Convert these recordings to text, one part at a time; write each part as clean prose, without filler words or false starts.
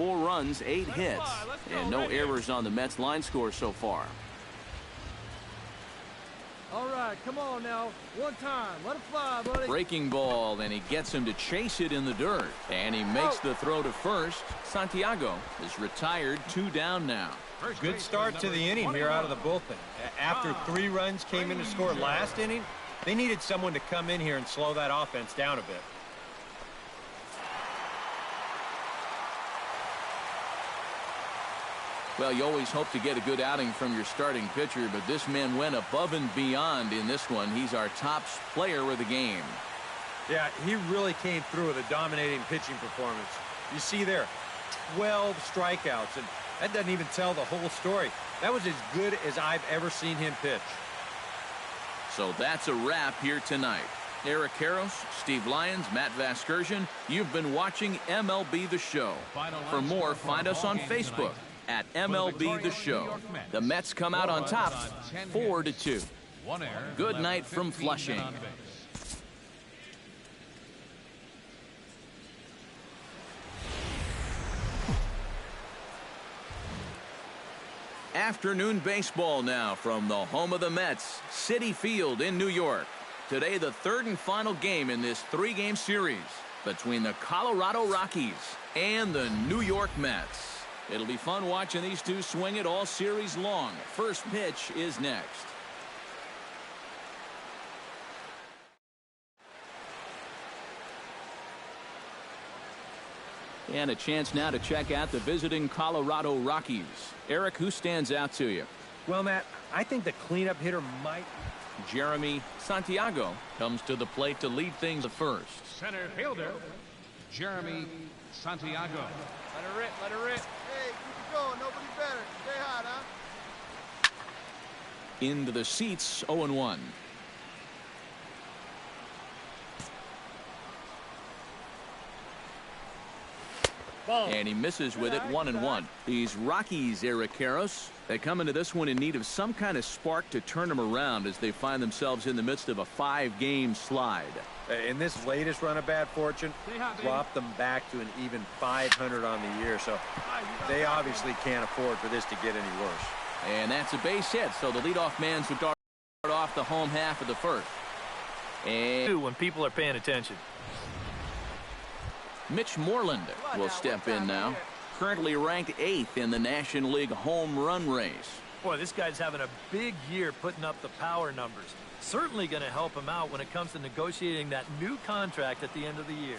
4 runs, 8 hits, and no errors on the Mets line score so far. All right, come on now. One time. Let it fly, buddy. Breaking ball, and he gets him to chase it in the dirt. And he makes the throw to first. Santiago is retired, 2 down now. Good start to the inning here out of the bullpen. After 3 runs came in to score last inning, they needed someone to come in here and slow that offense down a bit. Well, you always hope to get a good outing from your starting pitcher, but this man went above and beyond in this one. He's our top player of the game. Yeah, he really came through with a dominating pitching performance. You see there, 12 strikeouts, and that doesn't even tell the whole story. That was as good as I've ever seen him pitch. So that's a wrap here tonight. Eric Karros, Steve Lyons, Matt Vasgersian, you've been watching MLB The Show. For more, find us on Facebook at MLB The Show. The Mets come out on top 4-2. Good night from Flushing. Afternoon baseball now from the home of the Mets, Citi Field in New York. Today, the 3rd and final game in this 3-game series between the Colorado Rockies and the New York Mets. It'll be fun watching these two swing it all series long. First pitch is next. And a chance now to check out the visiting Colorado Rockies. Eric, who stands out to you? Well, Matt, I think the cleanup hitter might. Jeremy Santiago comes to the plate to lead things at first. Center fielder, Jeremy Santiago. Let her rip, let her rip. Hey, keep it going. Nobody better. Stay hot, huh? Into the seats, 0-1. And he misses with it, 1-1. These Rockies, Eric Karros, they come into this one in need of some kind of spark to turn them around as they find themselves in the midst of a 5-game slide. In this latest run of bad fortune, dropped them back to an even 500 on the year, so they obviously can't afford for this to get any worse. And that's a base hit, so the leadoff man starts off the home half of the first. And when people are paying attention. Mitch Moreland will step in now. Currently ranked 8th in the National League home run race. Boy, this guy's having a big year putting up the power numbers. Certainly going to help him out when it comes to negotiating that new contract at the end of the year.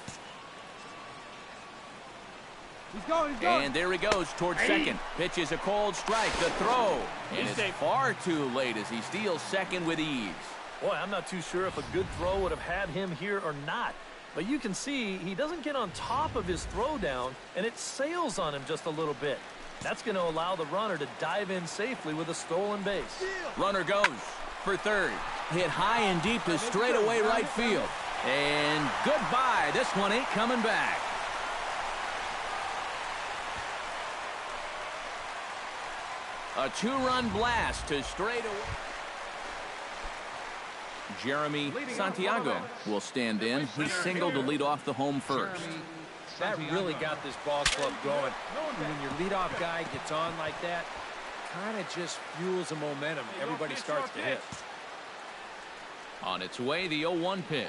He's going, he's going. And there he goes towards second. Pitches a cold strike. The throw. And it's far too late as he steals second with ease. Boy, I'm not too sure if a good throw would have had him here or not. But you can see he doesn't get on top of his throw down, and it sails on him just a little bit. That's going to allow the runner to dive in safely with a stolen base. Runner goes for third. Hit high and deep to straightaway right field. And goodbye. This one ain't coming back. A 2-run blast to straightaway. Jeremy Santiago will stand in. He singled to lead off the home first. That really got this ball club going. When your leadoff guy gets on like that, kind of just fuels the momentum. Everybody starts to hit. On its way, the 0-1 pitch.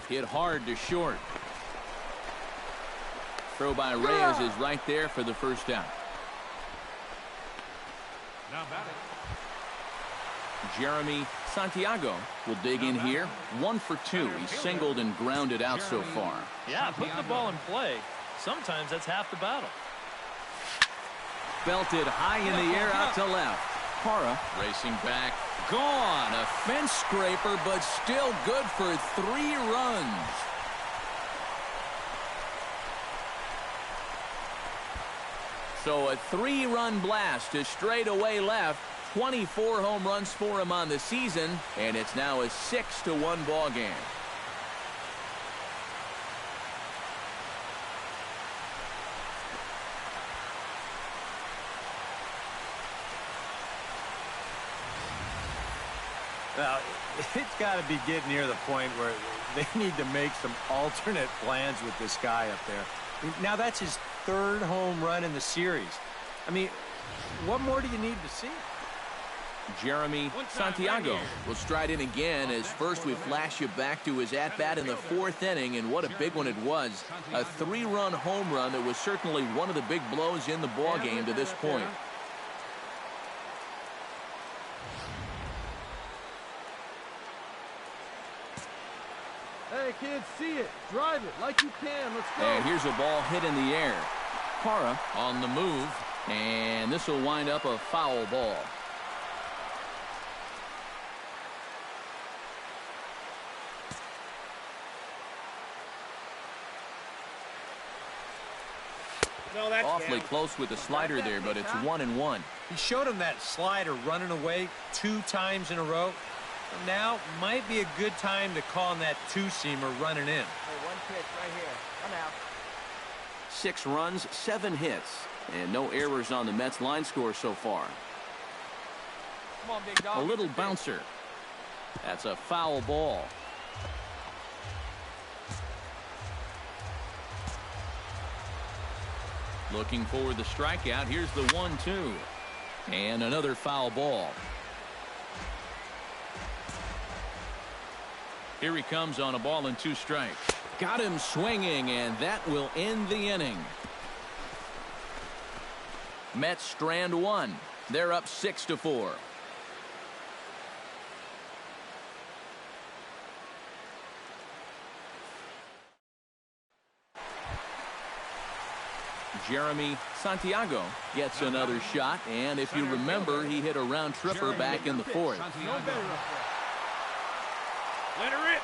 Hit hard to short. Throw by Reyes is right there for the first out. Now batting, Jeremy Santiago will dig in here. 1 for 2. He's singled and grounded out so far. Yeah, putting the ball in play, sometimes that's half the battle. Belted high in the air out to left. Parra racing back. Gone. A fence scraper, but still good for 3 runs. So a 3-run blast to straightaway left. 24 home runs for him on the season, and it's now a 6-1 ball game. Well, it's got to be getting near the point where they need to make some alternate plans with this guy up there. Now, that's his third home run in the series. I mean, what more do you need to see? Jeremy Santiago will stride in again as first we flash you back to his at-bat in the fourth inning, and what a big one it was. A 3-run home run that was certainly one of the big blows in the ballgame to this point. Hey, kids, see it. Drive it like you can. Let's go. And here's a ball hit in the air. Parra on the move, and this will wind up a foul ball. Awfully close with the slider there, but it's 1-1. He showed him that slider running away 2 times in a row. Now might be a good time to call on that 2-seamer running in. Hey, 1 pitch right here. I'm out. 6 runs, 7 hits, and no errors on the Mets line score so far. Come on, big dog. A little bouncer. That's a foul ball. Looking for the strikeout. Here's the 1-2. And another foul ball. Here he comes on a ball and 2 strikes. Got him swinging, and that will end the inning. Mets strand 1. They're up 6-4. Jeremy Santiago gets another shot, and if you remember, he hit a round tripper back in the 4th. Let her rip.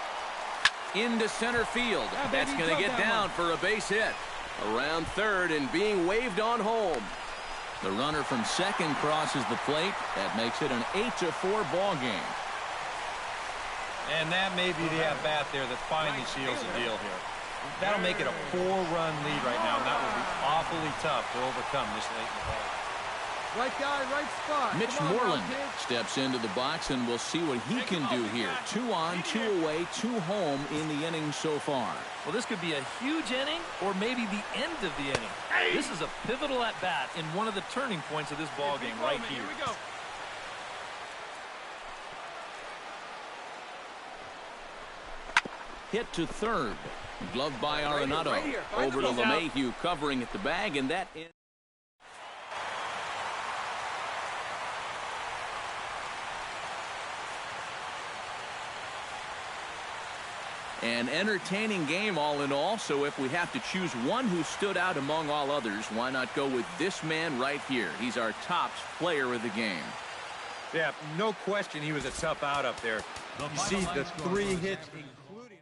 Into center field. That's going to get down for a base hit. Around third and being waved on home. The runner from second crosses the plate. That makes it an 8-4 ball game. And that may be the at-bat there that finally seals the deal here. That'll make it a 4-run lead right now, and that will be awfully tough to overcome this late in the ball. Right guy, right spot. Mitch Moreland steps into the box, and we'll see what he can do here. 2 on, 2 away, 2 home in the inning so far. Well, this could be a huge inning or maybe the end of the inning. This is a pivotal at-bat in one of the turning points of this ball game right here. Here we go. Hit to third. Gloved by Arenado. Over to LeMahieu covering at the bag, and that is... An entertaining game all in all, so if we have to choose one who stood out among all others, why not go with this man right here? He's our top player of the game. Yeah, no question he was a tough out up there. You see the 3 hits, including...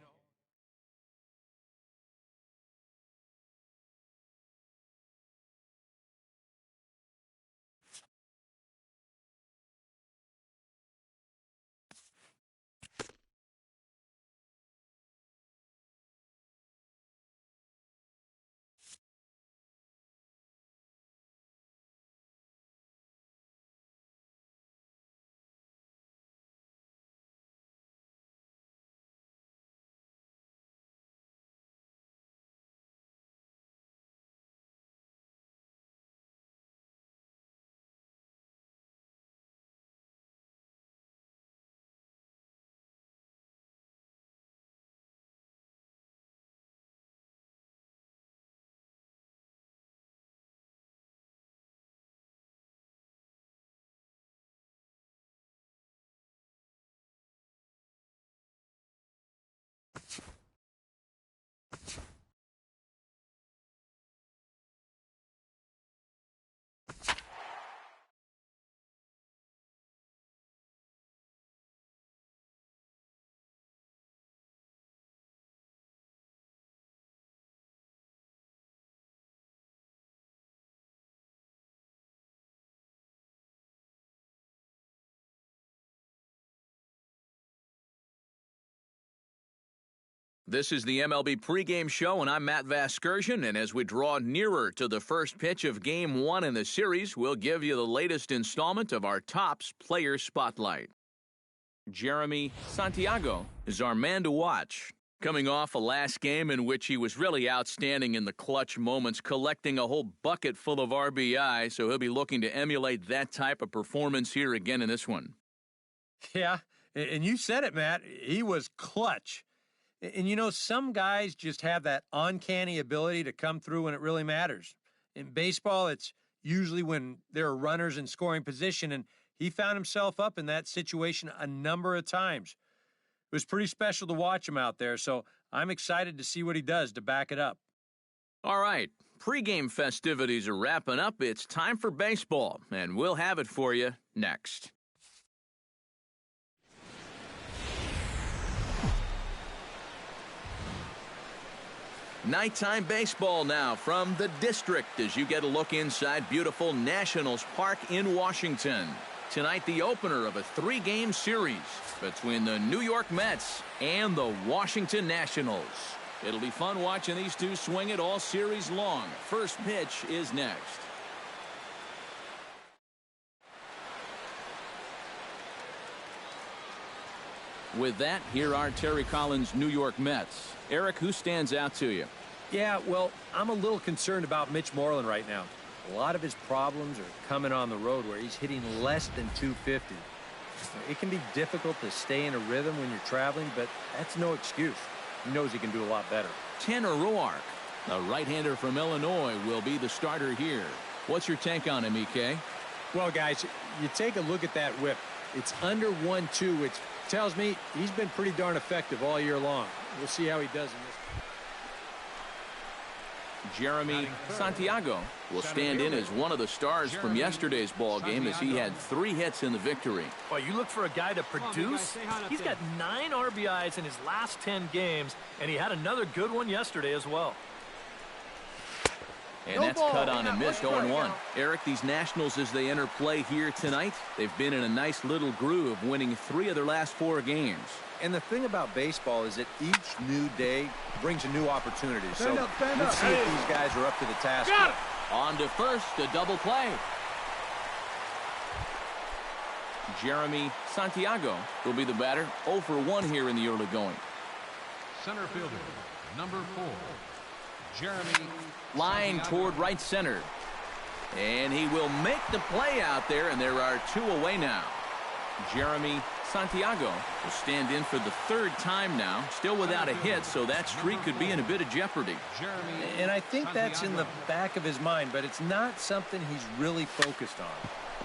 This is the MLB pregame show, and I'm Matt Vasgersian, and as we draw nearer to the first pitch of Game 1 in the series, we'll give you the latest installment of our Topps Player Spotlight. Jeremy Santiago is our man to watch. Coming off a last game in which he was really outstanding in the clutch moments, collecting a whole bucket full of RBI, so he'll be looking to emulate that type of performance here again in this one. Yeah, and you said it, Matt. He was clutch. And you know, some guys just have that uncanny ability to come through when it really matters. In baseball, it's usually when there are runners in scoring position, and he found himself up in that situation a number of times. It was pretty special to watch him out there, so I'm excited to see what he does to back it up. All right, pregame festivities are wrapping up. It's time for baseball, and we'll have it for you next. Nighttime baseball now from the district as you get a look inside beautiful Nationals Park in Washington. Tonight, the opener of a 3-game series between the New York Mets and the Washington Nationals. It'll be fun watching these two swing it all series long. First pitch is next. With that, here are Terry Collins' New York Mets. Eric, who stands out to you? Yeah, well, I'm a little concerned about Mitch Moreland right now. A lot of his problems are coming on the road where he's hitting less than 250. It can be difficult to stay in a rhythm when you're traveling, but that's no excuse. He knows he can do a lot better. Tanner Roark, a right-hander from Illinois, will be the starter here. What's your take on him, EK? Well, guys, you take a look at that whip. It's under 1-2, which tells me he's been pretty darn effective all year long. We'll see how he does in this. Jeremy Santiago will stand in as one of the stars from yesterday's ball game as he had 3 hits in the victory. Well, you look for a guy to produce. He's got 9 RBIs in his last 10 games, and he had another good one yesterday as well. And that's cut on and missed 0-1. Eric, these Nationals, as they enter play here tonight, they've been in a nice little groove, winning 3 of their last 4 games. And the thing about baseball is that each new day brings a new opportunity. So let's see if these guys are up to the task. On to first, a double play. Jeremy Santiago will be the batter. 0 for 1 here in the early going. Center fielder, number 4, Jeremy. Line toward right center. And he will make the play out there, and there are 2 away now. Jeremy Santiago will stand in for the 3rd time now, still without a hit, so that streak could be in a bit of jeopardy. And I think that's in the back of his mind, but it's not something he's really focused on.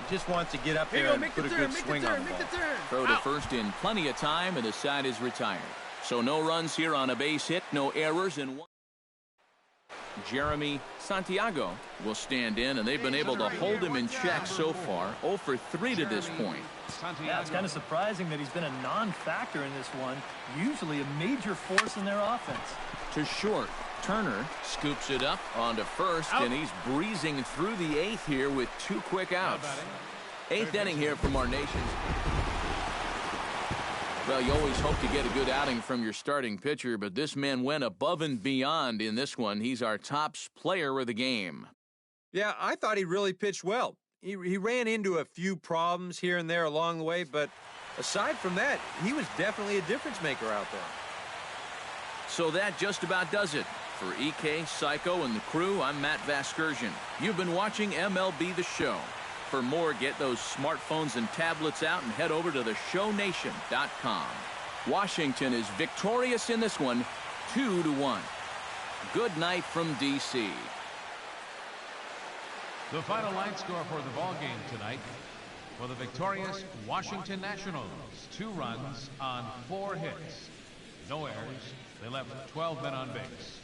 He just wants to get up there and put a good swing on the ball. Throw to first in plenty of time, and the side is retired. So no runs here on a base hit, no errors, and 1. Jeremy Santiago will stand in, and they've been able to hold him in check so far. 0 for 3 to this point. Yeah, it's kind of surprising that he's been a non-factor in this one. Usually a major force in their offense. To short. Turner scoops it up onto first, and he's breezing through the 8th here with 2 quick outs. 8th inning here from our nation. Well, you always hope to get a good outing from your starting pitcher, but this man went above and beyond in this one. He's our top player of the game. Yeah, I thought he really pitched well. He ran into a few problems here and there along the way, but aside from that, he was definitely a difference maker out there. So that just about does it. For EK, Psycho, and the crew, I'm Matt Vasgersian. You've been watching MLB The Show. For more, get those smartphones and tablets out and head over to theshownation.com. Washington is victorious in this one, 2-1. Good night from D.C. The final line score for the ball game tonight for the victorious Washington Nationals: 2 runs on 4 hits. No errors. They left 12 men on base.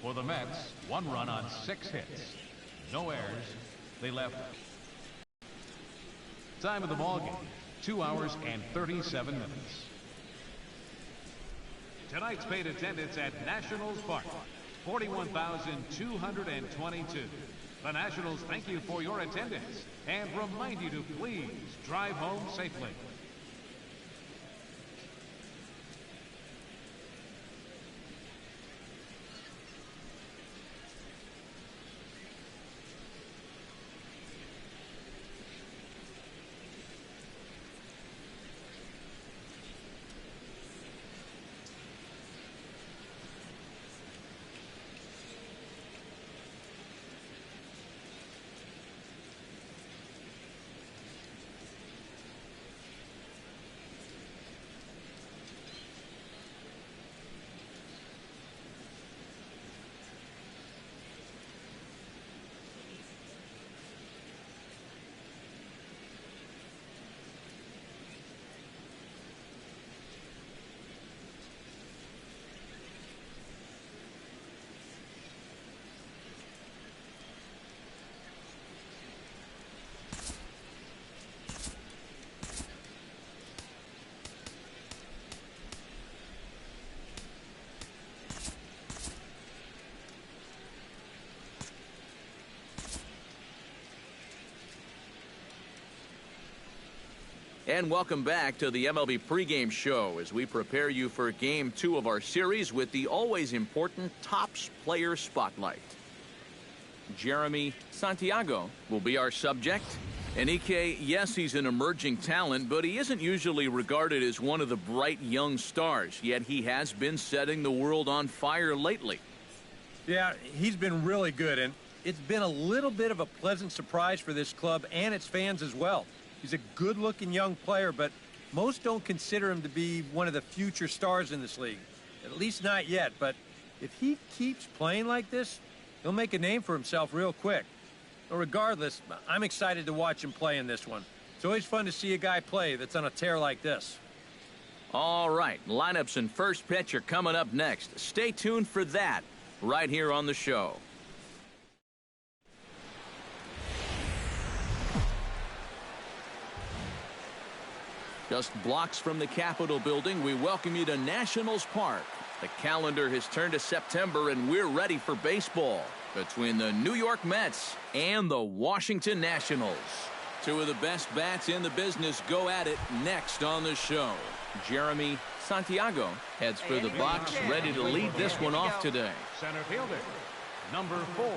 For the Mets, 1 run on 6 hits. No errors. They left. Time of the ball game, 2 hours and 37 minutes. Tonight's paid attendance at Nationals Park, 41,222. The Nationals thank you for your attendance and remind you to please drive home safely. And welcome back to the MLB pregame show as we prepare you for Game 2 of our series with the always important Topps Player Spotlight. Jeremy Santiago will be our subject. And EK, yes, he's an emerging talent, but he isn't usually regarded as one of the bright young stars, yet he has been setting the world on fire lately. Yeah, he's been really good, and it's been a little bit of a pleasant surprise for this club and its fans as well. He's a good-looking young player, but most don't consider him to be one of the future stars in this league. At least not yet, but if he keeps playing like this, he'll make a name for himself real quick. But regardless, I'm excited to watch him play in this one. It's always fun to see a guy play that's on a tear like this. All right, lineups and first pitch are coming up next. Stay tuned for that right here on the show. Just blocks from the Capitol building, we welcome you to Nationals Park. The calendar has turned to September, and we're ready for baseball between the New York Mets and the Washington Nationals. Two of the best bats in the business go at it next on the show. Jeremy Santiago heads for the box, ready to lead this one off today. Center fielder, number 4.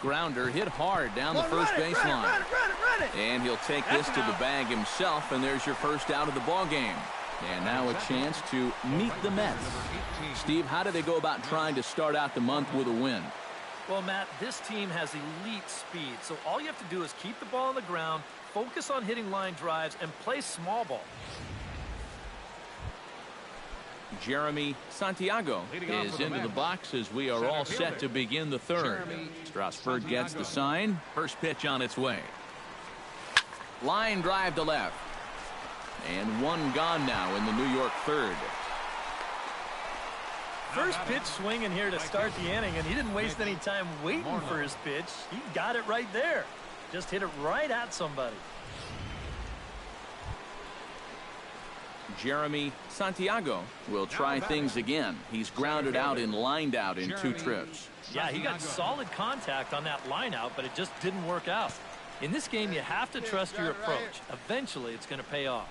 Grounder hit hard down the first baseline. And he'll take this to the bag himself, and there's your first out of the ball game. And now a chance to meet the Mets. Steve, how do they go about trying to start out the month with a win? Well, Matt, this team has elite speed, so all you have to do is keep the ball on the ground, focus on hitting line drives, and play small ball. Jeremy Santiago is into the box as we are all set to begin the third. Strasburg gets the sign. First pitch on its way. Line drive to left. And one gone now in the New York third. First pitch swinging here to start the inning, and he didn't waste any time waiting for his pitch. He got it right there. Just hit it right at somebody. Jeremy Santiago will try things again. He's grounded out and lined out in 2 trips. Yeah, he got solid contact on that line out, but it just didn't work out. In this game, you have to trust your approach. Eventually, it's going to pay off.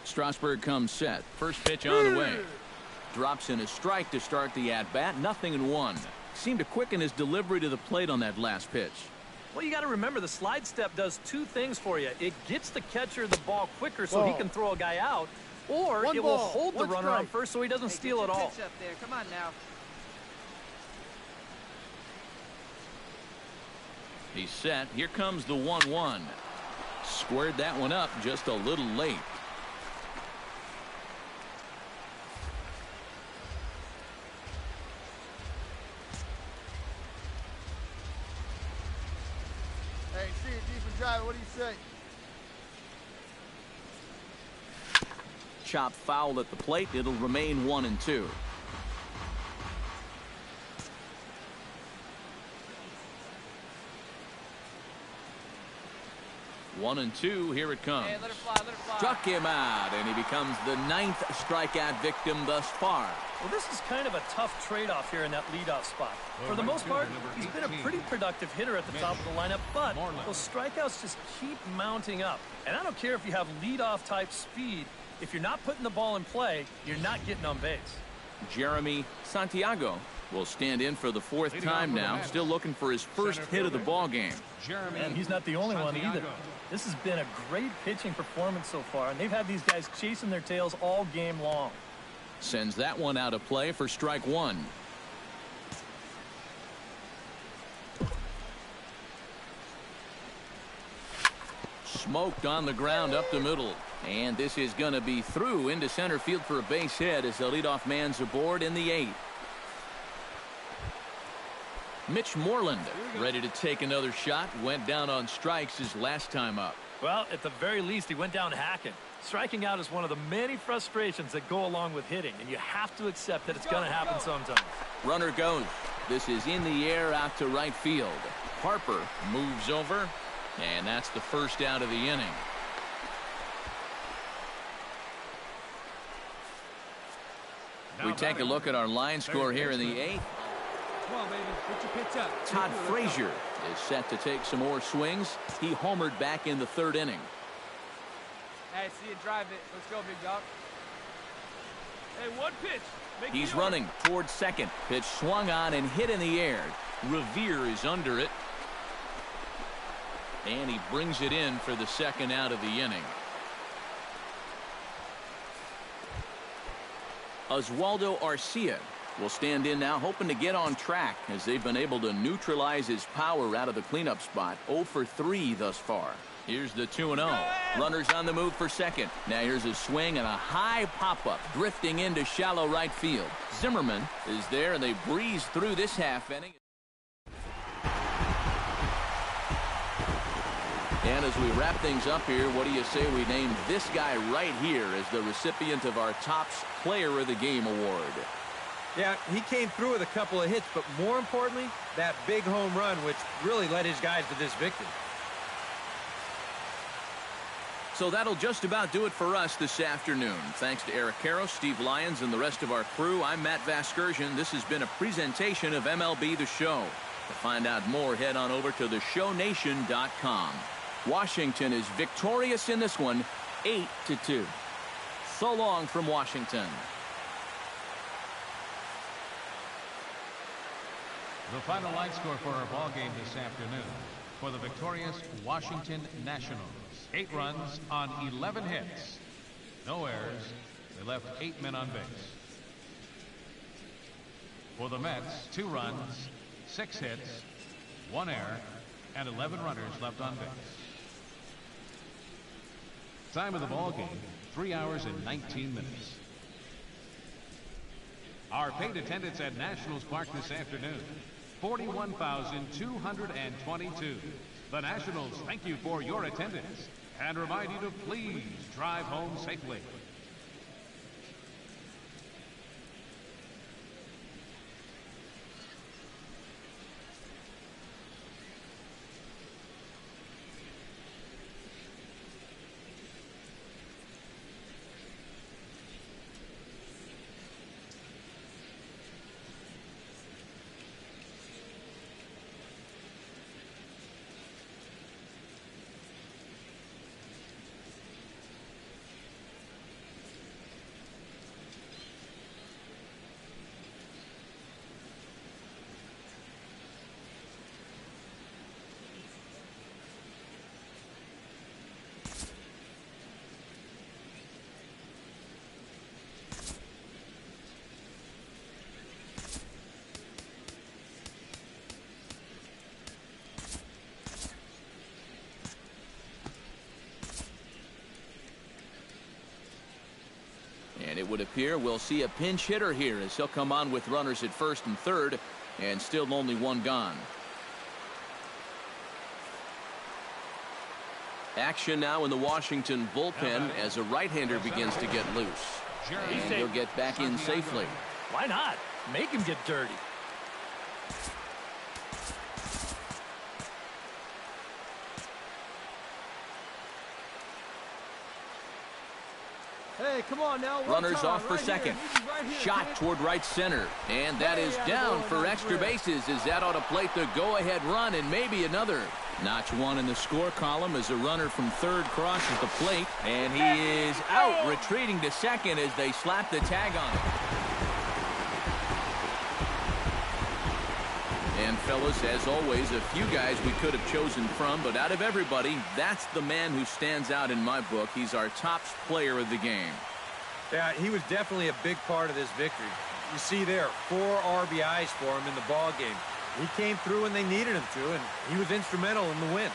Strasburg comes set. First pitch on the way. Drops in a strike to start the at-bat. 0-1. Seemed to quicken his delivery to the plate on that last pitch. Well, you got to remember the slide step does 2 things for you. It gets the catcher the ball quicker so he can throw a guy out, or it will hold the runner on first so he doesn't steal it all. Up there. Come on now. He's set. Here comes the 1-1. Squared that one up just a little late. Hey, see it deep and drive. What do you say? Chop foul at the plate. It'll remain 1-2. 1-2. Here it comes. Hey, let it fly, let it fly. Struck him out, and he becomes the 9th strikeout victim those far. Well, this is kind of a tough trade-off here in that leadoff spot. For the most part, he's been a pretty productive hitter at the top of the lineup, but those strikeouts just keep mounting up. And I don't care if you have leadoff type speed. If you're not putting the ball in play, you're not getting on base. Jeremy Santiago will stand in for the 4th time now, still looking for his first hit of the ball game. And he's not the only one either. This has been a great pitching performance so far, and they've had these guys chasing their tails all game long. Sends that one out of play for strike 1. Smoked on the ground up the middle. And this is going to be through into center field for a base hit as the leadoff man's aboard in the 8th. Mitch Moreland ready to take another shot. Went down on strikes his last time up. Well, at the very least, he went down hacking. Striking out is one of the many frustrations that go along with hitting, and you have to accept that it's going to happen sometimes. Runner goes. This is in the air out to right field. Harper moves over, and that's the first out of the inning. We take a look at our line score here in the 8th. Come on, baby. Put your pitch up. Todd Frazier is set to take some more swings. He homered back in the third inning. Hey, see you drive it. Let's go, big dog. Hey, one pitch. He's running towards second. Pitch swung on and hit in the air. Revere is under it. And he brings it in for the second out of the inning. Oswaldo Arcia will stand in now, hoping to get on track as they've been able to neutralize his power out of the cleanup spot. 0 for 3 thus far. Here's the 2-0. Runners on the move for second. Now here's a swing and a high pop-up drifting into shallow right field. Zimmerman is there, and they breeze through this half inning. And as we wrap things up here, what do you say we name this guy right here as the recipient of our Topps Player of the Game award? Yeah, he came through with a couple of hits, but more importantly, that big home run, which really led his guys to this victory. So that'll just about do it for us this afternoon. Thanks to Eric Karros, Steve Lyons, and the rest of our crew. I'm Matt Vasgersian. This has been a presentation of MLB The Show. To find out more, head on over to theshownation.com. Washington is victorious in this one, 8-2. So long from Washington. The final line score for our ball game this afternoon. For the victorious Washington Nationals, 8 runs on 11 hits. No errors. They left 8 men on base. For the Mets, 2 runs, 6 hits, 1 error, and 11 runners left on base. Time of the ball game, 3 hours and 19 minutes. Our paid attendance at Nationals Park this afternoon, 41,222. The Nationals thank you for your attendance and remind you to please drive home safely. And it would appear we'll see a pinch hitter here as he'll come on with runners at first and third, and still only 1 gone. Action now in the Washington bullpen as a right-hander begins to get loose. And he'll get back in safely. Why not? Make him get dirty. Hey, come on now. Runners off for second. Shot toward right center. And that is down for extra bases as that ought to plate the go-ahead run and maybe another. Notch 1 in the score column as a runner from third crosses the plate. And he is out, retreating to second as they slap the tag on him. And fellas, as always, a few guys we could have chosen from, but out of everybody, that's the man who stands out in my book. He's our top player of the game. Yeah, he was definitely a big part of this victory. You see there, 4 RBIs for him in the ball game. He came through when they needed him to, and he was instrumental in the win.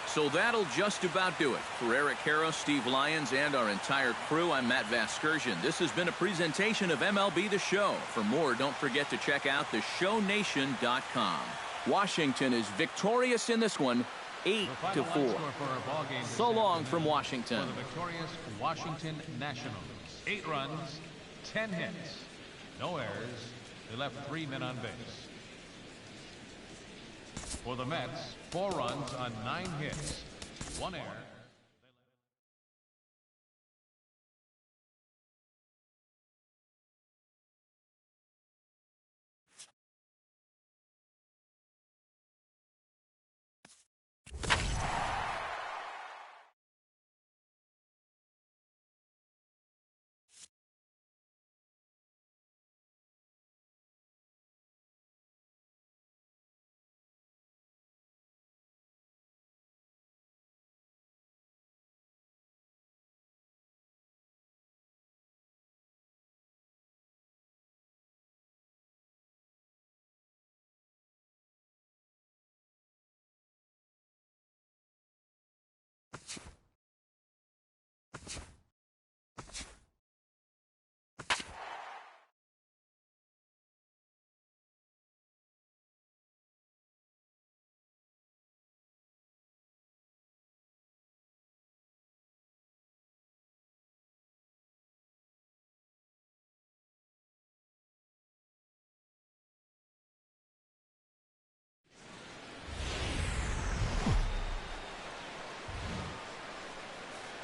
So that'll just about do it. For Eric Karros, Steve Lyons, and our entire crew, I'm Matt Vasgersian. This has been a presentation of MLB The Show. For more, don't forget to check out theshownation.com. Washington is victorious in this one, 8-4. So long from Washington. For the victorious Washington Nationals, 8 runs, 10 hits, no errors. They left 3 men on base. For the Mets, 4 runs on 9 hits, 1 error.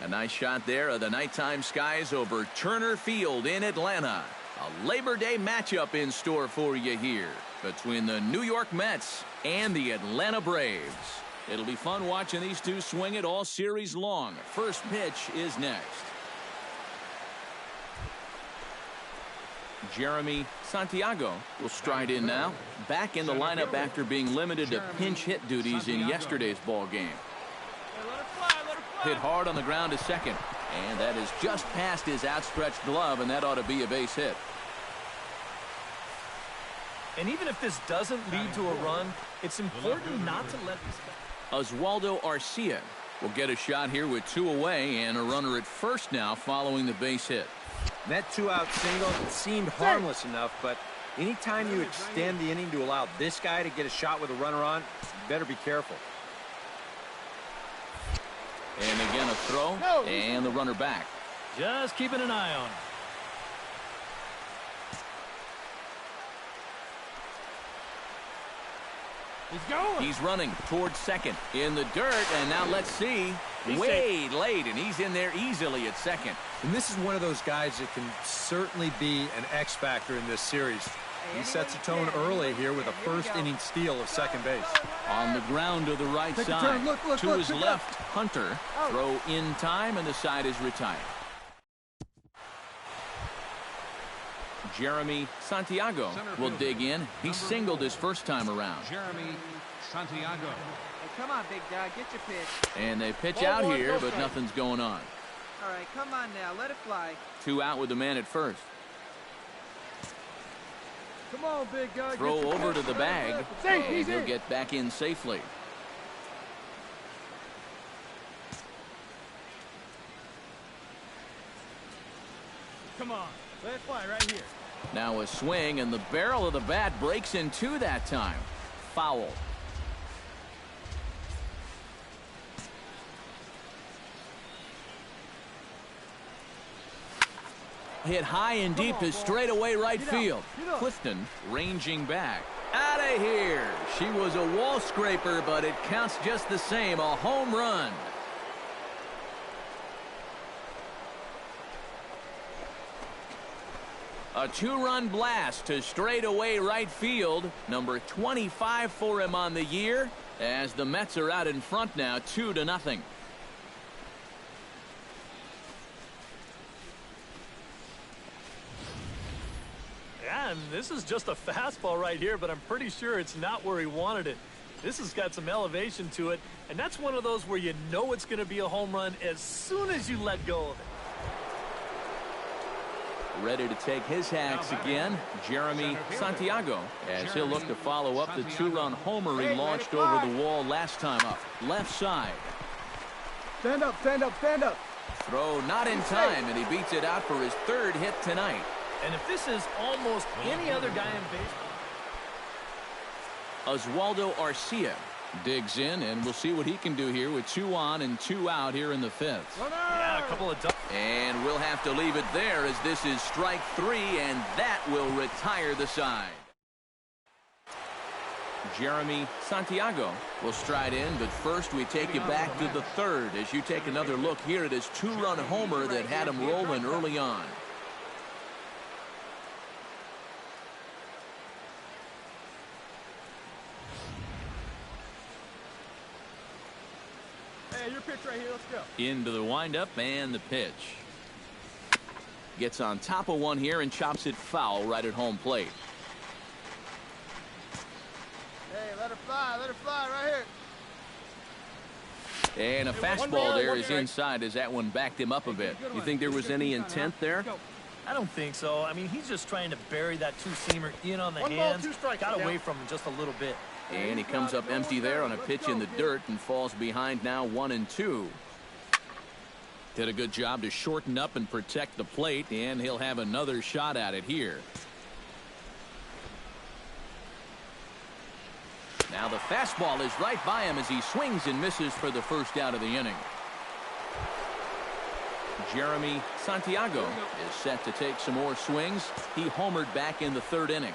nice shot there of the nighttime skies over Turner Field in Atlanta. A Labor Day matchup in store for you here between the New York Mets and the Atlanta Braves. It'll be fun watching these two swing it all series long. First pitch is next. Jeremy Santiago will stride in now. Back in the lineup after being limited to pinch hit duties in yesterday's ball game. Hit hard on the ground to second. And that is just past his outstretched glove, and that ought to be a base hit. And even if this doesn't lead to a run, it's important not to let this go. Oswaldo Arcia will get a shot here with 2 away and a runner at first now following the base hit. That 2-out single seemed harmless enough, but anytime you extend the inning to allow this guy to get a shot with a runner on, you better be careful. And again a throw, and the runner back. Just keeping an eye on him. He's going. He's running towards second in the dirt, and now let's see. Way late, and he's in there easily at second. And this is one of those guys that can certainly be an X factor in this series. He sets a tone early here with a first-inning steal of second base. On the ground to the right side. To his left, Hunter. Throw in time, and the side is retired. Jeremy Santiago will dig in. He singled his first time around. Jeremy Santiago. Hey, come on, big dog. Get your pitch. And they pitch out here, but nothing's going on. All right, come on now. Let it fly. 2 out with the man at first. Come on, big guy. Throw over to the bag, and he'll get back in safely. Come on. Let it fly right here. Now a swing, and the barrel of the bat breaks in 2 that time. Foul. Hit high and deep to straightaway right field. Clifton ranging back. Out of here. She was a wall scraper, but it counts just the same. A home run. A 2-run blast to straightaway right field. Number 25 for him on the year, as the Mets are out in front now, 2-0. Yeah, and this is just a fastball right here, but I'm pretty sure it's not where he wanted it. This has got some elevation to it, and that's one of those where you know it's going to be a home run as soon as you let go of it. Ready to take his hacks again, Jeremy Santiago, as he'll look to follow up the 2-run homer he launched over the wall last time up. Left side. Stand up, stand up, stand up. Throw not in time, and he beats it out for his 3rd hit tonight. And if this is almost any other guy in baseball. Oswaldo Arcia digs in, and we'll see what he can do here with 2 on and 2 out here in the 5th. Yeah, a couple of... And we'll have to leave it there, as this is strike 3, and that will retire the side. Jeremy Santiago will stride in, but first we take you back to the 3rd as you take another look here at his 2-run homer that had him rolling early on. Hey, your pitch right here. Let's go. Into the windup and the pitch. Gets on top of one here and chops it foul right at home plate. Hey, let her fly right here. And a fastball there is inside as that one backed him up a bit. You think there was any intent there? I don't think so. I mean, he's just trying to bury that 2-seamer in on the hands. Got away from him just a little bit. And he comes up empty there on a pitch in the dirt and falls behind now 1-2. Did a good job to shorten up and protect the plate, and he'll have another shot at it here. Now the fastball is right by him as he swings and misses for the 1st out of the inning. Jeremy Santiago is set to take some more swings. He homered back in the 3rd inning.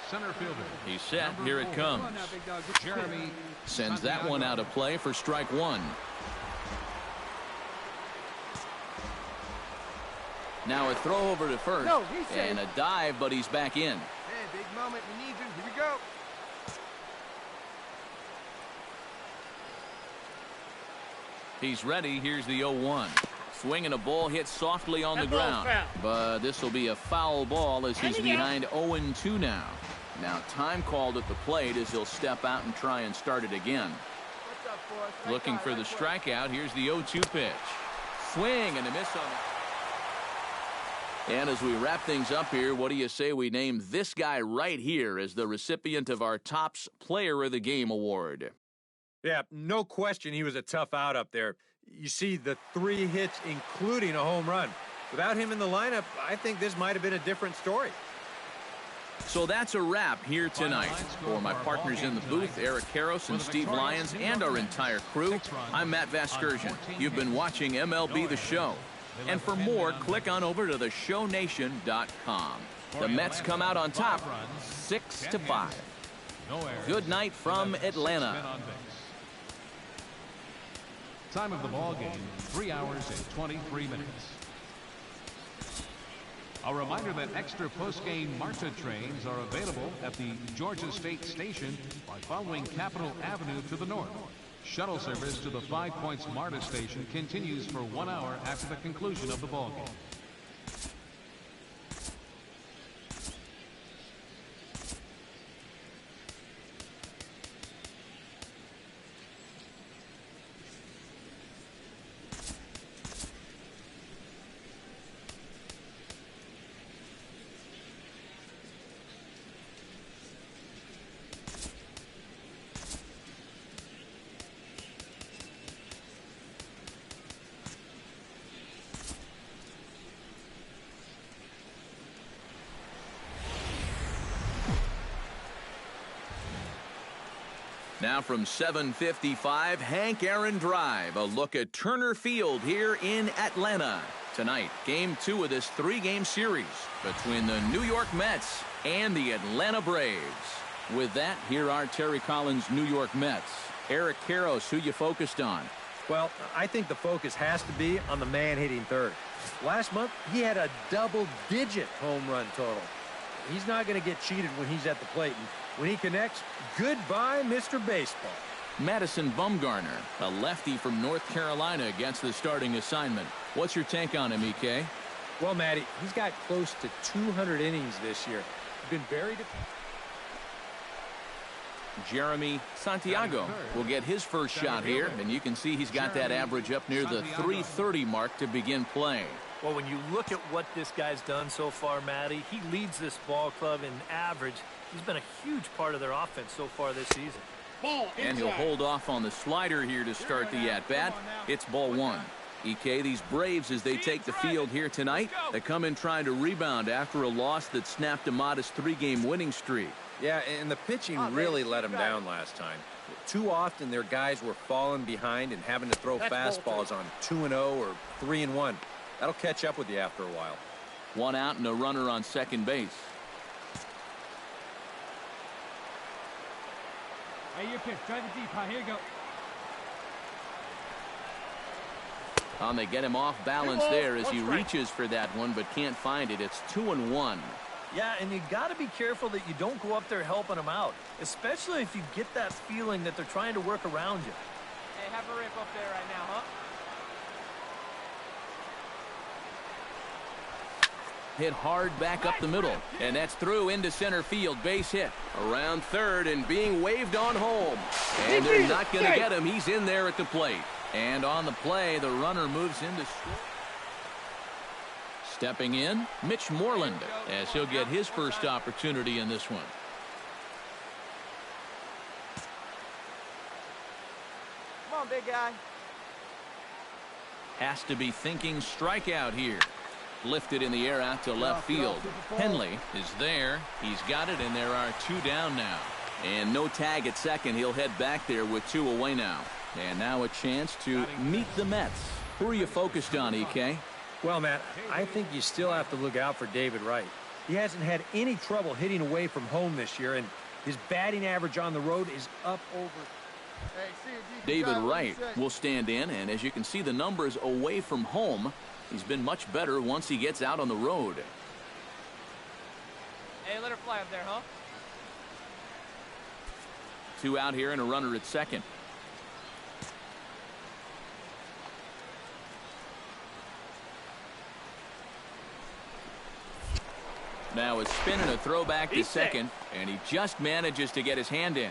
Center fielder. He's set. Here it comes. Jeremy sends that one out of play for strike 1. Now a throw over to first. No, he's safe. And a dive, but he's back in. Hey, big moment. We need you. Here we go. He's ready. Here's the 0-1. Swinging a ball hit softly on the ground. But this will be a foul ball as he's behind 0-2 now. Now time called at the plate as he'll step out and try and start it again. What's up, Forrest? Looking for the strikeout. Here's the 0-2 pitch. Swing and a miss on it. And as we wrap things up here, what do you say we name this guy right here as the recipient of our Topps Player of the Game award? Yeah, no question he was a tough out up there. You see the 3 hits, including a home run. Without him in the lineup, I think this might have been a different story. So that's a wrap here tonight. For my partners in the booth, Eric Karros and Steve Lyons, and our entire crew, I'm Matt Vasgersian. You've been watching MLB The Show. And for more, click on over to theshownation.com. The Mets come out on top, 6-5. Good night from Atlanta. Time of the ball game, 3 hours and 23 minutes. A reminder that extra post-game MARTA trains are available at the Georgia State Station by following Capitol Avenue to the north. Shuttle service to the 5 Points MARTA station continues for 1 hour after the conclusion of the ball game. Now from 755, Hank Aaron Drive. A look at Turner Field here in Atlanta. Tonight, Game 2 of this 3-game series between the New York Mets and the Atlanta Braves. With that, here are Terry Collins' New York Mets. Eric Karros, who you focused on? Well, I think the focus has to be on the man hitting third. Last month, he had a double-digit home run total. He's not going to get cheated when he's at the plate. And when he connects, goodbye, Mr. Baseball. Madison Bumgarner, a lefty from North Carolina, gets the starting assignment. What's your take on him, EK? Well, Matty, he's got close to 200 innings this year. He's been very... Jeremy Santiago will get his first shot here, and you can see he's got that average up near the 330 mark to begin play. Well, when you look at what this guy's done so far, Matty, he leads this ball club in average. He's been a huge part of their offense so far this season. And he'll hold off on the slider here to start the at-bat. It's ball 1. EK, these Braves, as they take the field here tonight, they come in trying to rebound after a loss that snapped a modest 3-game winning streak. Yeah, and the pitching really let them down last time. Too often their guys were falling behind and having to throw fastballs on 2-0 or 3-1. That'll catch up with you after a while. 1 out and a runner on second base. Hey, your pitch. Drive it deep. Here you go. They get him off balance there as he reaches for that one, but can't find it. It's 2-1. Yeah, and you got to be careful that you don't go up there helping them out, especially if you get that feeling that they're trying to work around you. Hey, have a rip up there right now, huh? Hit hard back up the middle, and that's through into center field. Base hit around third and being waved on home, and they're not going to get him. He's in there at the plate, and on the play the runner moves into score. Stepping in, Mitch Moreland, as he'll get his first opportunity in this one. Come on, big guy. Has to be thinking strikeout here. Lifted in the air out to left field. Henley is there. He's got it, and there are 2 down now. And no tag at second. He'll head back there with 2 away now. And now a chance to meet the Mets. Who are you focused on, EK? Well, Matt, I think you still have to look out for David Wright. He hasn't had any trouble hitting away from home this year, and his batting average on the road is up over. Hey, see if you can David drive what he Wright said. will stand in, and as you can see the numbers away from home, he's been much better once he gets out on the road. Hey, let her fly up there, huh? 2 out here and a runner at second. Now a spin and a throwback to second, and he just manages to get his hand in.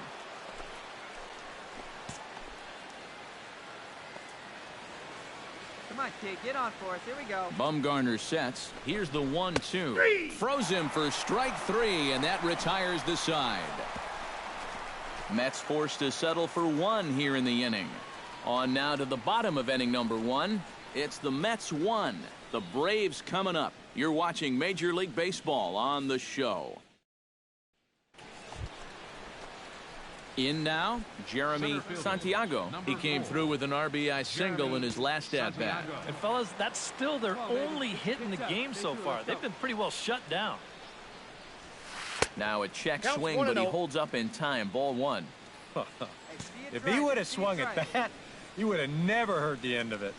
Come on, kid, get on for us. Here we go. Bumgarner sets. Here's the 1-2. Throws him for strike 3, and that retires the side. Mets forced to settle for 1 here in the inning. On now to the bottom of inning number 1. It's the Mets 1. The Braves coming up. You're watching Major League Baseball on the show. In now, Jeremy Santiago. He came through with an RBI single in his last at-bat. And fellas, that's still their only hit in the game so far. They've been pretty well shut down. Now a check swing, but he holds up in time. Ball 1. If he would have swung at that, you would have never heard the end of it.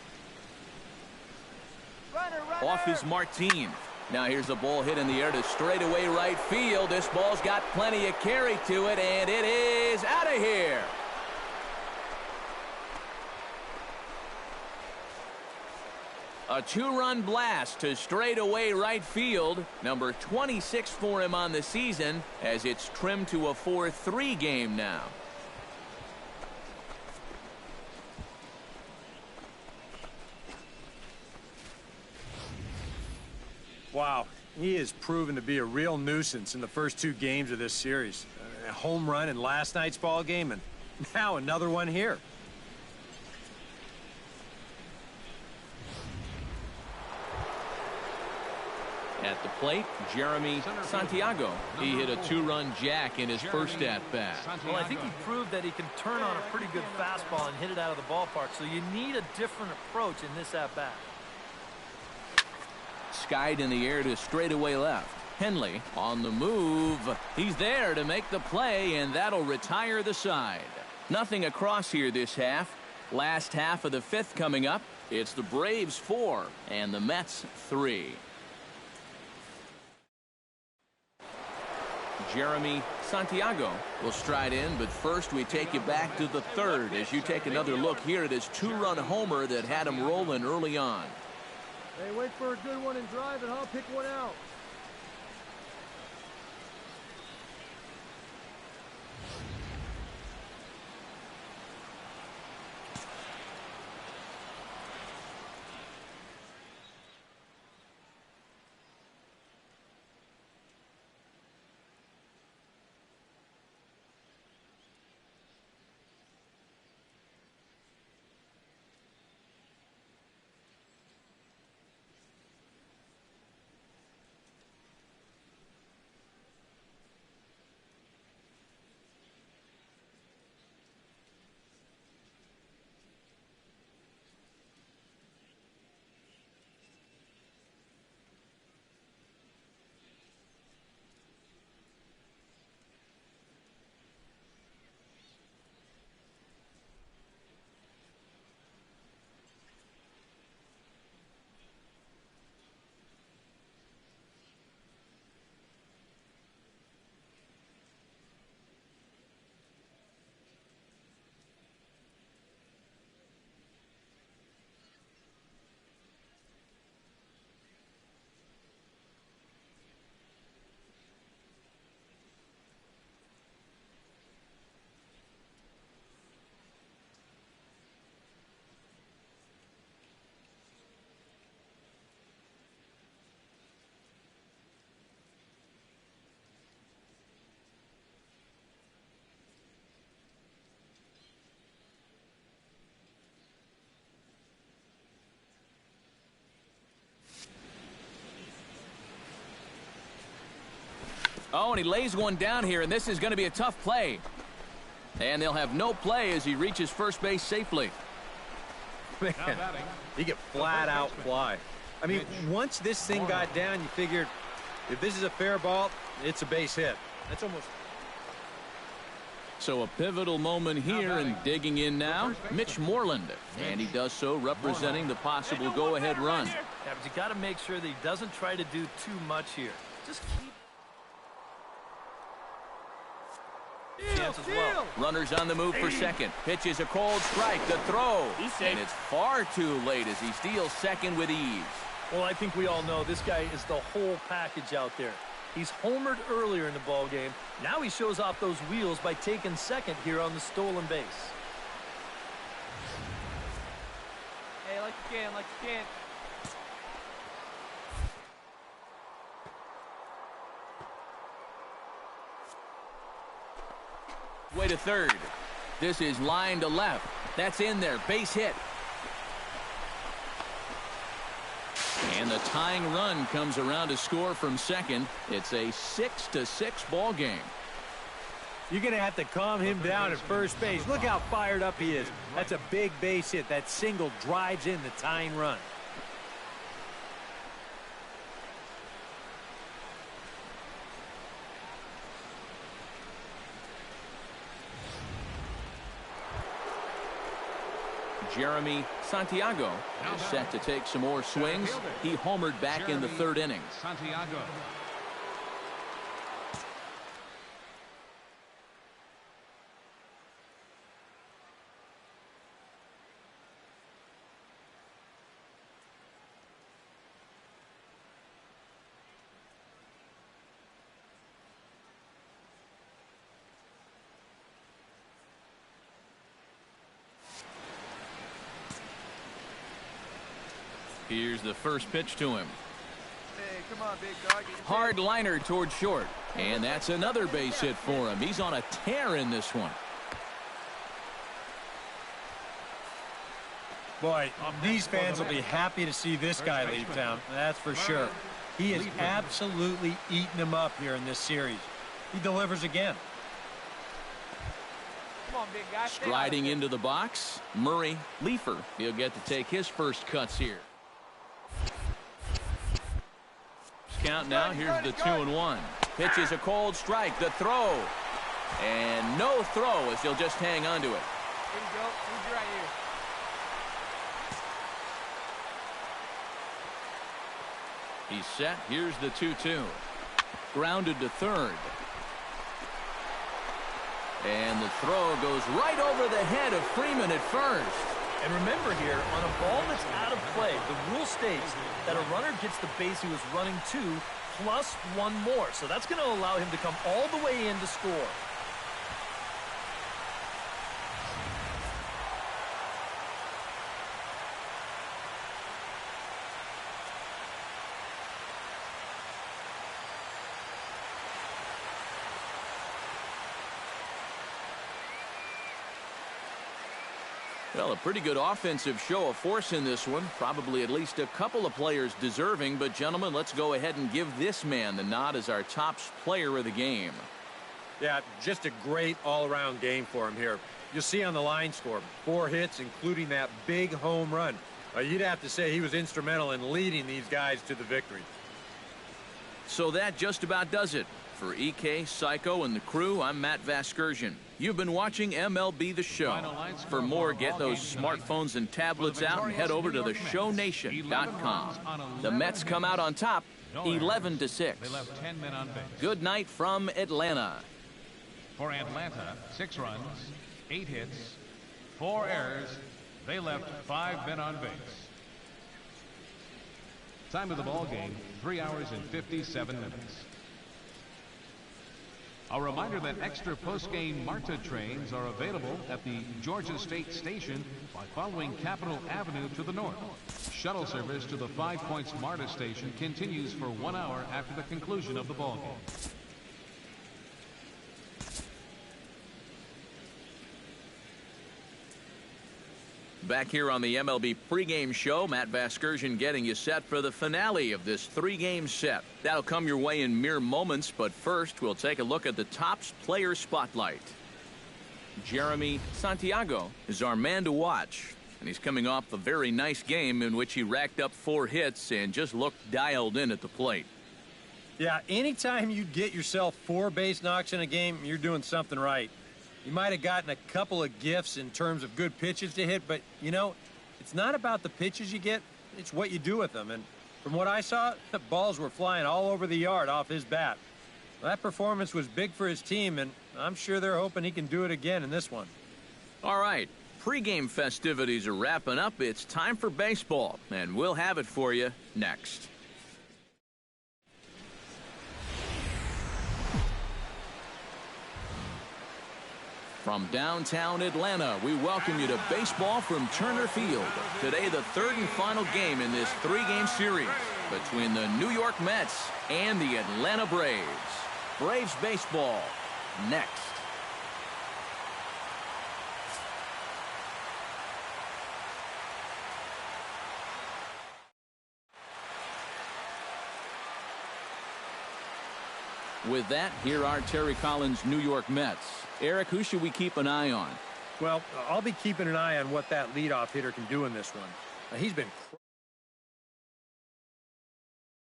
Runner. Off is Martin. Now here's a ball hit in the air to straightaway right field. This ball's got plenty of carry to it, and it is out of here. A 2-run blast to straightaway right field. Number 26 for him on the season, as it's trimmed to a 4-3 game now. Wow, he has proven to be a real nuisance in the first 2 games of this series. A home run in last night's ball game, and now another one here. At the plate, Jeremy Santiago. He hit a 2-run jack in his first at-bat. Well, I think he proved that he can turn on a pretty good fastball and hit it out of the ballpark, so you need a different approach in this at-bat. Skied in the air to straightaway left. Henley on the move. He's there to make the play, and that'll retire the side. Nothing across here this half. Last half of the 5th coming up. It's the Braves 4 and the Mets 3. Jeremy Santiago will stride in, but first we take you back to the 3rd as you take another look here at his 2-run homer that had him rolling early on. Hey, wait for a good one and drive it, huh? Pick one out. Oh, and he lays one down here, and this is going to be a tough play. And they'll have no play as he reaches first base safely. Man, he could flat out fly. I mean, once this thing got down, you figured if this is a fair ball, it's a base hit. That's almost... So a pivotal moment here, and digging in now, Mitch Moreland. And he does so representing the possible go-ahead run. Yeah, but you got to make sure that he doesn't try to do too much here. Just keep chance as well. Runners on the move for second. Pitches a cold strike. The throw. And it's far too late as he steals second with ease. Well, I think we all know this guy is the whole package out there. He's homered earlier in the ball game. Now he shows off those wheels by taking second here on the stolen base. Hey, like you can, like you can. Way to third. This is line to left. That's in there. Base hit. And the tying run comes around to score from second. It's a 6-6 ball game. You're going to have to calm him down at first base. Look how fired up he is. That's a big base hit. That single drives in the tying run. Jeremy Santiago is set to take some more swings. He homered back in the third inning. Santiago. Here's the first pitch to him. Hey, come on, big dog. Hard liner toward short. And that's another base hit for him. He's on a tear in this one. Boy, these fans will be happy to see this guy leave town. That's for sure. He is absolutely eating them up here in this series. He delivers again. Come on, big guy. Striding into the box, Murray Leefer. He'll get to take his first cuts here. Count now. Here's the 2-1. Pitches a cold strike. The throw. And no throw as he'll just hang on to it. Here you go. He's right here. He's set. Here's the 2-2. Grounded to third. And the throw goes right over the head of Freeman at first. And remember here, on a ball that's out of play, the rule states that a runner gets the base he was running to plus one more. So that's going to allow him to come all the way in to score. Well, a pretty good offensive show of force in this one. Probably at least a couple of players deserving. But, gentlemen, let's go ahead and give this man the nod as our top player of the game. Yeah, just a great all-around game for him here. You'll see on the line score, 4 hits, including that big home run. You'd have to say he was instrumental in leading these guys to the victory. So that just about does it. For EK, Psycho, and the crew, I'm Matt Vasgersian. You've been watching MLB The Show. For more, get those smartphones and tablets out and head over to theshownation.com. The Mets come out on top, 11-6. They left 10 men on base. Good night from Atlanta. For Atlanta, 6 runs, 8 hits, 4 errors. They left 5 men on base. Time of the ball game, 3 hours and 57 minutes. A reminder that extra post-game MARTA trains are available at the Georgia State Station by following Capitol Avenue to the north. Shuttle service to the 5 Points MARTA station continues for 1 hour after the conclusion of the ball game. Back here on the MLB pregame show, Matt Vasgersian getting you set for the finale of this 3-game set. That'll come your way in mere moments, but first we'll take a look at the Topps player spotlight. Jeremy Santiago is our man to watch, and he's coming off a very nice game in which he racked up 4 hits and just looked dialed in at the plate. Yeah, anytime you get yourself 4 base knocks in a game, you're doing something right. He might have gotten a couple of gifts in terms of good pitches to hit, but, you know, it's not about the pitches you get, it's what you do with them. And from what I saw, the balls were flying all over the yard off his bat. That performance was big for his team, and I'm sure they're hoping he can do it again in this one. All right, pregame festivities are wrapping up. It's time for baseball, and we'll have it for you next. From downtown Atlanta, we welcome you to baseball from Turner Field. Today, the third and final game in this three-game series between the New York Mets and the Atlanta Braves. Braves baseball next. With that, here are Terry Collins' New York Mets. Eric, who should we keep an eye on? Well, I'll be keeping an eye on what that leadoff hitter can do in this one. He's been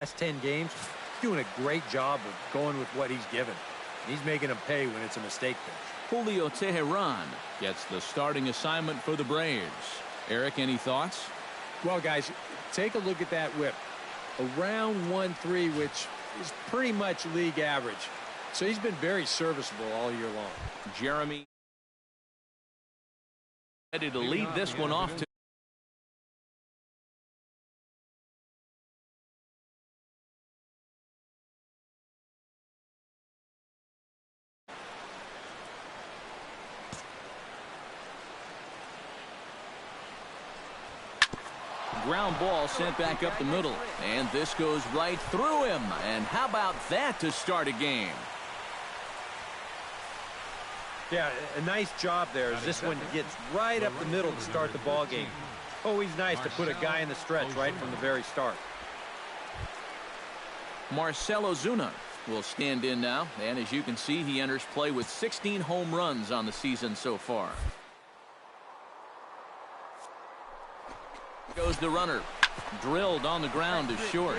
last 10 games, doing a great job of going with what he's given. He's making them pay when it's a mistake pitch. Julio Teheran gets the starting assignment for the Braves. Eric, any thoughts? Well, guys, take a look at that whip. Around 1-3, which is pretty much league average. So he's been very serviceable all year long. Jeremy ready to lead this one off. Ground ball sent back up the middle, and this goes right through him. And how about that to start a game? Yeah, a nice job there as this one gets right up the middle to start the ball game. Always nice to put a guy in the stretch right from the very start. Marcell Ozuna will stand in now, and as you can see, he enters play with 16 home runs on the season so far. Goes the runner. Drilled on the ground to short.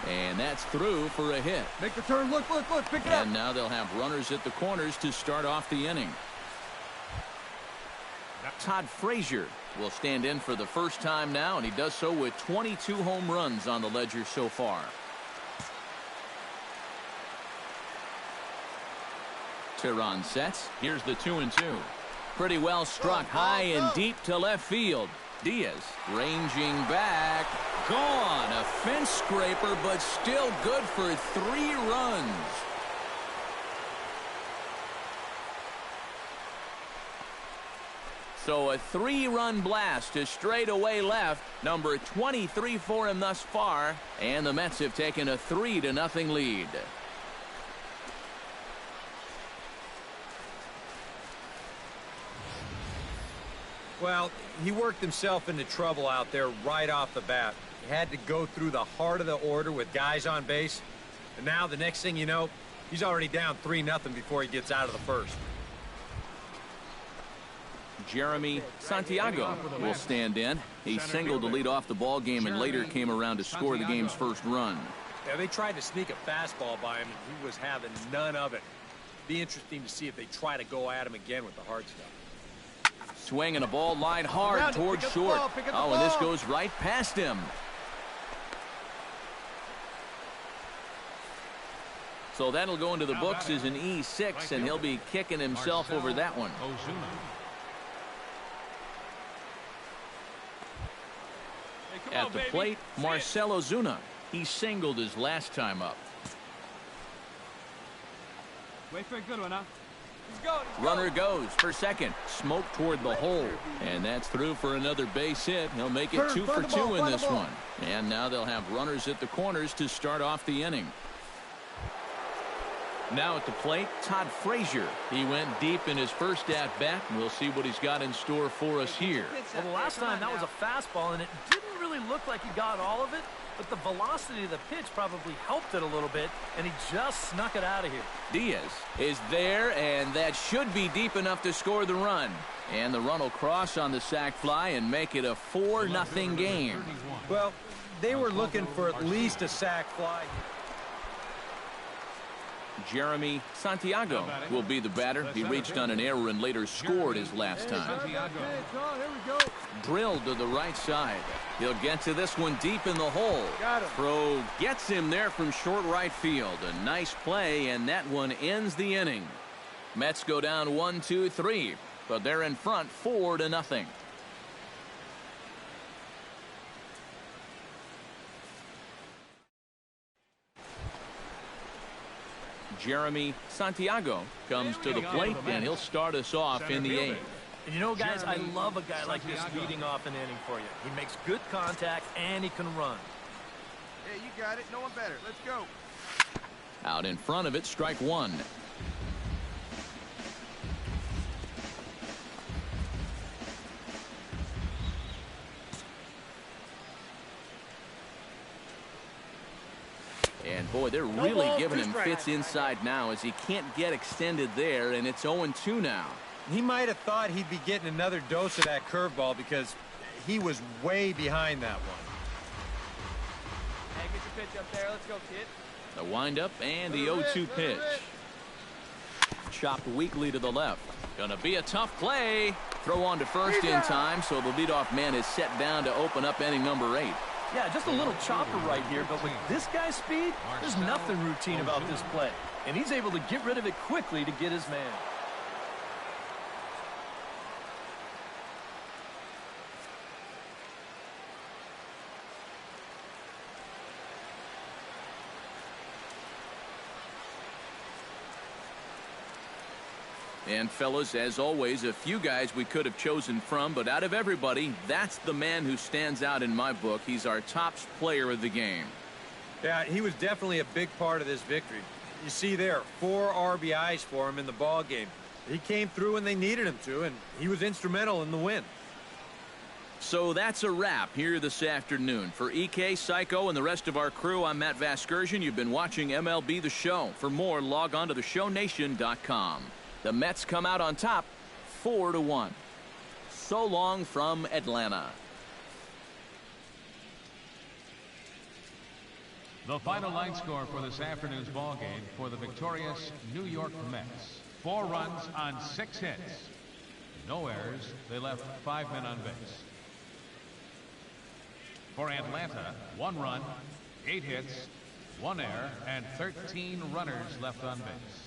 And that's through for a hit. Make the turn. Look, pick it up. And now they'll have runners at the corners to start off the inning. Todd Frazier will stand in for the first time now, and he does so with 22 home runs on the ledger so far. Teheran sets. Here's the 2-2. Pretty well struck high and deep to left field. Diaz ranging back. Gone. A fence scraper, but still good for 3 runs. So a 3-run blast to straightaway left. Number 23 for him thus far. And the Mets have taken a 3-0 lead. Well, he worked himself into trouble out there right off the bat. He had to go through the heart of the order with guys on base. And now the next thing you know, he's already down 3-0 before he gets out of the first. Jeremy Santiago will stand in. He singled to lead off the ball game and later came around to score the game's first run. Yeah, they tried to sneak a fastball by him, and he was having none of it. Be interesting to see if they try to go at him again with the hard stuff. Swinging a ball line hard towards short. Oh, and this goes right past him. So that'll go into the books as an E6, and he'll be kicking himself over that one. At the plate, Marcell Ozuna. He singled his last time up. Wait for a good one, huh? Runner goes for second. Smoke toward the hole. And that's through for another base hit. He'll make it 2 for 2 in this one. And now they'll have runners at the corners to start off the inning. Now at the plate, Todd Frazier. He went deep in his first at-bat. We'll see what he's got in store for us here. Well, the last time that was a fastball, and it didn't really look like he got all of it, but the velocity of the pitch probably helped it a little bit, and he just snuck it out of here. Diaz is there, and that should be deep enough to score the run. And the run will cross on the sac fly and make it a 4-0 game. Well, they were looking for at least a sac fly. Jeremy Santiago will be the batter. He reached on an error and later scored his last time. Here we go. Drilled to the right side. He'll get to this one deep in the hole. Got him. Throw gets him there from short right field. A nice play, and that one ends the inning. Mets go down 1-2-3, but they're in front 4-0. Jeremy Santiago comes to the plate, and he'll start us off in the 8th. And you know, guys, I love a guy like this leading off an inning for you. He makes good contact, and he can run. Yeah, you got it. No one better. Let's go. Out in front of it, strike one. And boy, they're really giving him fits inside now as he can't get extended there, and it's 0-2 now. He might have thought he'd be getting another dose of that curveball because he was way behind that one. Hey, get your pitch up there. Let's go, kid. The windup and the 0-2 pitch. Chopped weakly to the left. Gonna be a tough play. Throw on to first in time, so the leadoff man is set down to open up inning number 8. Yeah, just a little chopper right here, but with this guy's speed, there's nothing routine about this play. And he's able to get rid of it quickly to get his man. And fellas, as always, a few guys we could have chosen from, but out of everybody, that's the man who stands out in my book. He's our top player of the game. Yeah, he was definitely a big part of this victory. You see there, 4 RBIs for him in the ball game. He came through when they needed him to, and he was instrumental in the win. So that's a wrap here this afternoon. For EK, Psycho, and the rest of our crew, I'm Matt Vasgersian. You've been watching MLB The Show. For more, log on to theshownation.com. The Mets come out on top 4-1. So long from Atlanta. The final line score for this afternoon's ball game for the victorious New York Mets. 4 runs on 6 hits. No errors. They left 5 men on base. For Atlanta, 1 run, 8 hits, 1 error, and 13 runners left on base.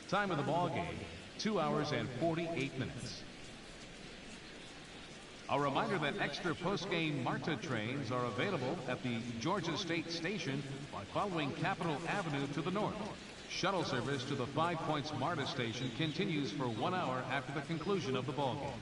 Time of the ball game, 2 hours and 48 minutes. A reminder that extra post-game MARTA trains are available at the Georgia State Station by following Capitol Avenue to the north. Shuttle service to the 5 Points MARTA station continues for 1 hour after the conclusion of the ball game.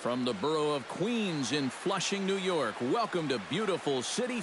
From the borough of Queens in Flushing, New York, welcome to beautiful City